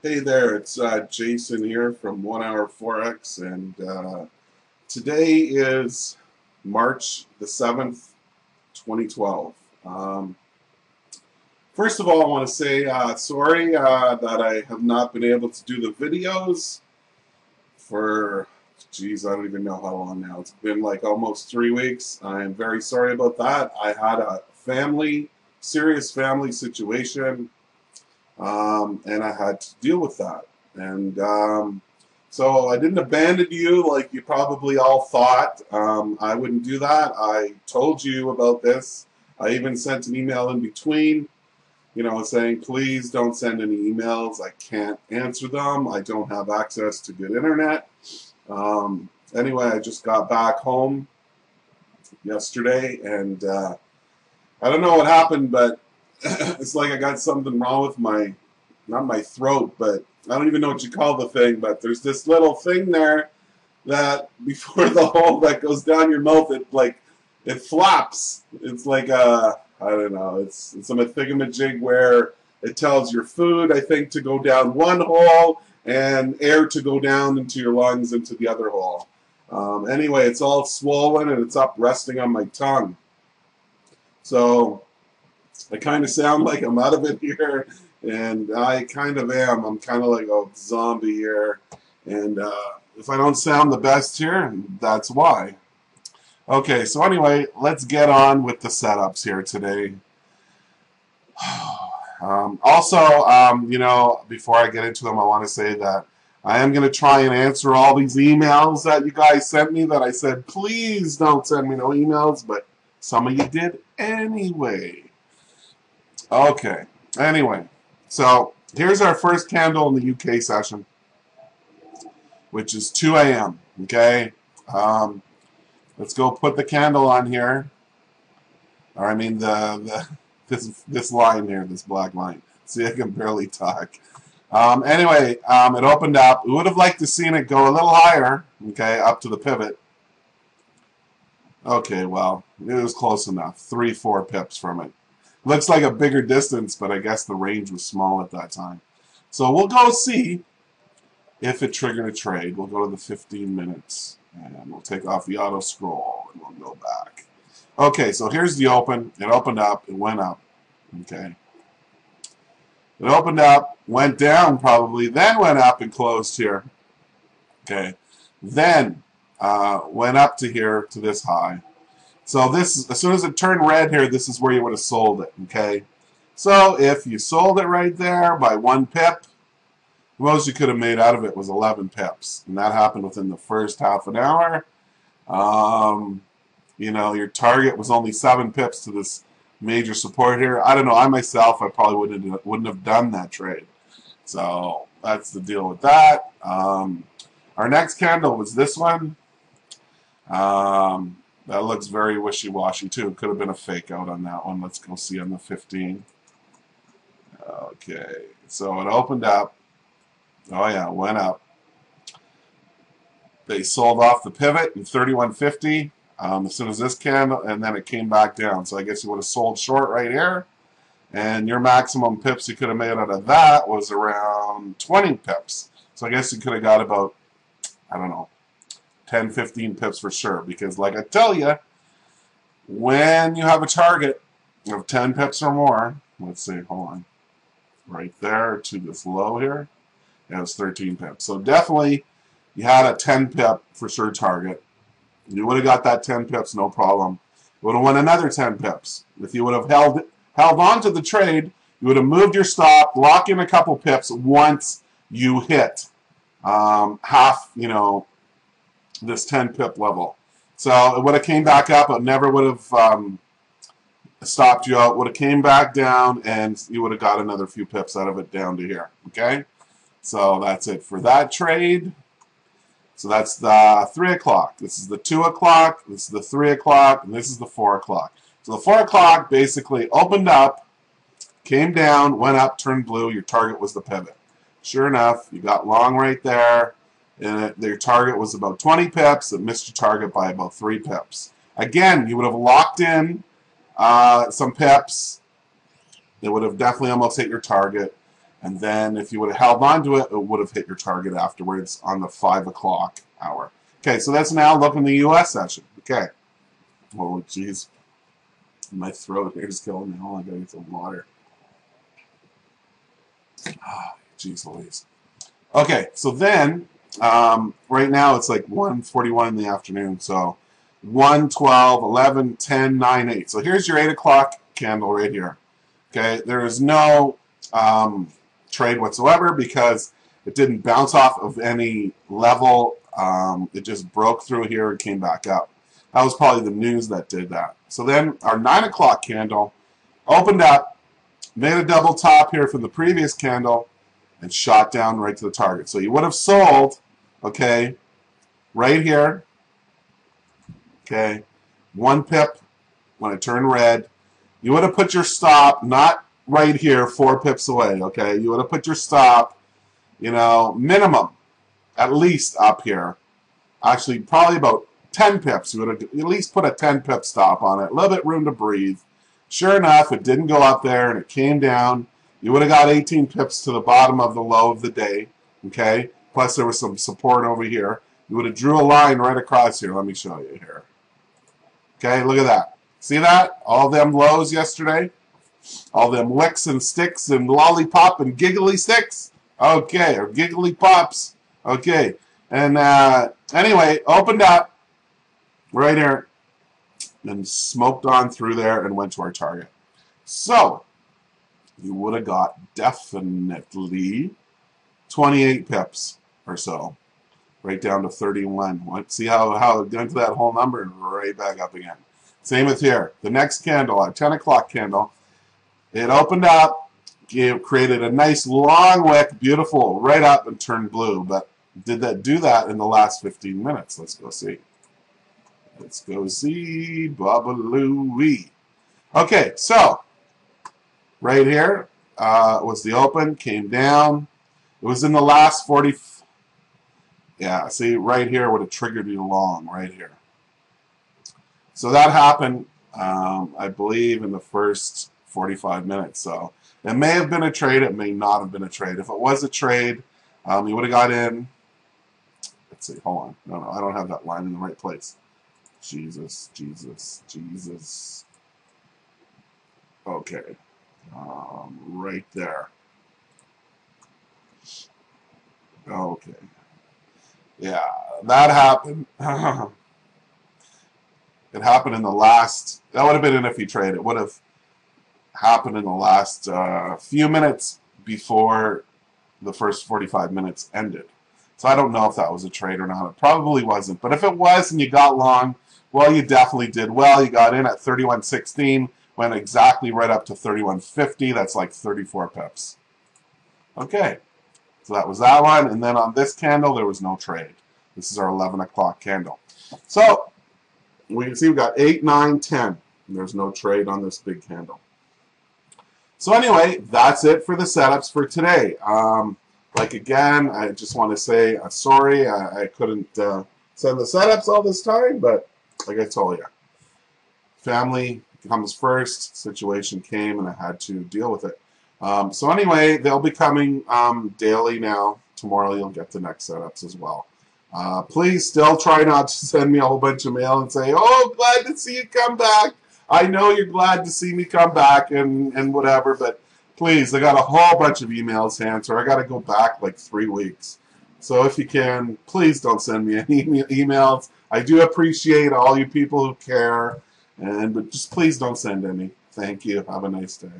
Hey there, it's Jason here from 1 Hour Forex, and today is March the 7th, 2012. First of all, I want to say sorry that I have not been able to do the videos for, geez, I don't even know how long now. It's been like almost 3 weeks. I am very sorry about that. I had a serious family situation, and I had to deal with that. And so I didn't abandon you like you probably all thought. I wouldn't do that. I told you about this. I even sent an email in between, saying, please don't send any emails. I can't answer them. I don't have access to good internet. Anyway, I just got back home yesterday, and I don't know what happened, but it's like I got something wrong with not my throat, but I don't even know what you call the thing, but there's this little thing there that before the hole that goes down your mouth, it flaps. It's like I don't know, it's a thingamajig where it tells your food, I think, to go down one hole and air to go down into your lungs into the other hole. Anyway, it's all swollen and it's up resting on my tongue. So I kind of sound like I'm out of it here, and I kind of am. I'm kind of like a zombie here, and if I don't sound the best here, that's why. Okay, so anyway, let's get on with the setups here today. Before I get into them, I want to say that I am going to try and answer all these emails that you guys sent me that I said, please don't send me no emails, but some of you did anyway. Okay, anyway, so here's our first candle in the UK session, which is 2 a.m., okay? Let's go put the candle on here. Or I mean this line here, this black line. See, I can barely talk. Anyway, it opened up. We would have liked to seen it go a little higher, okay, up to the pivot. Okay, well, it was close enough. 3-4 pips from it. Looks like a bigger distance, but I guess the range was small at that time. So we'll go see if it triggered a trade. We'll go to the 15 minutes, and we'll take off the auto scroll, and we'll go back. Okay, so here's the open. It opened up. It went up. Okay. It opened up, went down probably, then went up and closed here. Okay. Then went up to here, to this high. So this, as soon as it turned red here, this is where you would have sold it, okay? So if you sold it right there by 1 pip, the most you could have made out of it was 11 pips. And that happened within the first half an hour. Your target was only 7 pips to this major support here. I don't know. I myself, I probably wouldn't have done that trade. So that's the deal with that. Our next candle was this one. That looks very wishy-washy too. Could have been a fake out on that one. Let's go see on the 15. Okay, so it opened up. Oh yeah, it went up. They sold off the pivot in 31.50 as soon as this candle, and then it came back down. So I guess you would have sold short right here, and your maximum pips you could have made out of that was around 20 pips. So I guess you could have got about, I don't know, 10, 15 pips for sure. Because like I tell you, when you have a target of 10 pips or more, let's see, hold on, right there to this low here, it was 13 pips. So definitely you had a 10 pip for sure target. You would have got that 10 pips, no problem. You would have won another 10 pips. If you would have held on to the trade, you would have moved your stop, lock in a couple pips once you hit half, this 10 pip level. So it would have came back up. It never would have stopped you out. Would have came back down, and you would have got another few pips out of it down to here. Okay? So that's it for that trade. So that's the 3 o'clock. This is the 2 o'clock. This is the 3 o'clock. And this is the 4 o'clock. So the 4 o'clock basically opened up, came down, went up, turned blue. Your target was the pivot. Sure enough, you got long right there. And their target was about 20 pips. It missed your target by about 3 pips. Again, you would have locked in some pips. It would have definitely almost hit your target. And then if you would have held on to it, it would have hit your target afterwards on the 5 o'clock hour. Okay, so that's now looking the U.S. session. Okay. Oh, jeez. My throat here is killing me. Oh, I gotta get some water. Ah, jeez Louise. Okay, so then, right now it's like 1:41 in the afternoon. So 1, 12, 11, 10, 9, 8. So here's your 8 o'clock candle right here. Okay, there is no trade whatsoever because it didn't bounce off of any level. It just broke through here and came back up. That was probably the news that did that. So then our 9 o'clock candle opened up, made a double top here from the previous candle, and shot down right to the target. So you would have sold, okay, right here, okay, 1 pip when it turned red. You would have put your stop not right here 4 pips away, okay? You would have put your stop, you know, minimum, at least up here. Actually, probably about 10 pips. You would have at least put a 10 pip stop on it. A little bit room to breathe. Sure enough, it didn't go up there and it came down. You would have got 18 pips to the bottom of the low of the day, okay? Plus there was some support over here. You would have drew a line right across here. Let me show you here. Okay, look at that. See that? All them lows yesterday? All them wicks and sticks and lollipop and giggly sticks? Okay, or giggly pops. Okay, and anyway, opened up right here and smoked on through there and went to our target. So, you would have got definitely 28 pips or so. Right down to 31. See how it went to that whole number and right back up again. Same with here. The next candle, our 10 o'clock candle, it opened up, created a nice long wick, beautiful, right up and turned blue. But did that do that in the last 15 minutes? Let's go see. Let's go see. Babaloo-wee. Okay, so right here was the open, came down. It was in the last 40. Yeah, see, right here would have triggered you long, right here. So that happened, I believe, in the first 45 minutes. So it may have been a trade. It may not have been a trade. If it was a trade, you would have got in. Let's see. Hold on. No, I don't have that line in the right place. Jesus, Jesus, Jesus. Okay. Right there. Okay. Yeah, that happened. It happened in the last, that would have been an iffy trade. It would have happened in the last few minutes before the first 45 minutes ended. So I don't know if that was a trade or not. It probably wasn't. But if it was and you got long, well, you definitely did well. You got in at 31.16, went exactly right up to 31.50. That's like 34 pips. Okay. So that was that one. And then on this candle, there was no trade. This is our 11 o'clock candle. So we can see we got 8, 9, 10. And there's no trade on this big candle. So anyway, that's it for the setups for today. Like again, I just want to say sorry I couldn't send the setups all this time, but like I told you, family comes first. Situation came and I had to deal with it. So anyway, they'll be coming daily now. Tomorrow you'll get the next setups as well. Please still try not to send me a whole bunch of mail and say, oh, glad to see you come back. I know you're glad to see me come back and whatever, but please, I got a whole bunch of emails to answer. I got to go back like 3 weeks. So if you can, please don't send me any emails. I do appreciate all you people who care, but just please don't send any. Thank you. Have a nice day.